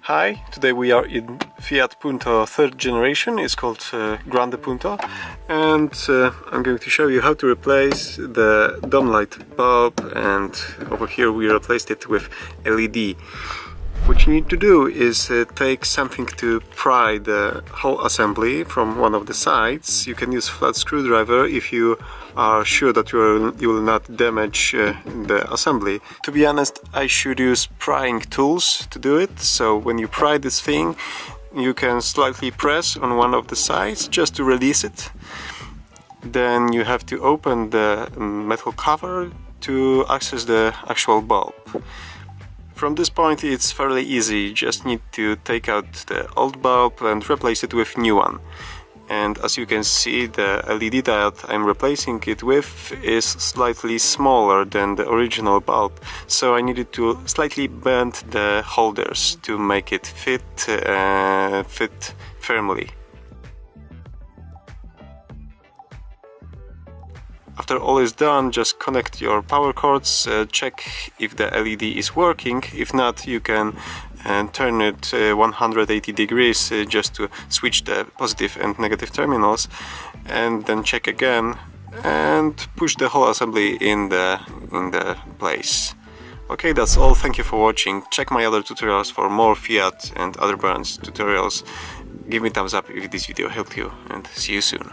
Hi, today we are in Fiat Punto 3rd generation. It's called Grande Punto, and I'm going to show you how to replace the dome light bulb, and over here we replaced it with LED. What you need to do is take something to pry the whole assembly from one of the sides. You can use flat screwdriver if you are sure that you will not damage the assembly. To be honest, I should use prying tools to do it. So when you pry this thing, you can slightly press on one of the sides just to release it. Then you have to open the metal cover to access the actual bulb. From this point it's fairly easy, you just need to take out the old bulb and replace it with new one. And as you can see, the LED diode I'm replacing it with is slightly smaller than the original bulb, so I needed to slightly bend the holders to make it fit firmly. After all is done, just connect your power cords, check if the LED is working. If not, you can turn it 180 degrees just to switch the positive and negative terminals, and then check again and push the whole assembly in the place. Okay, that's all. Thank you for watching. Check my other tutorials for more Fiat and other brands tutorials. Give me thumbs up if this video helped you, and see you soon.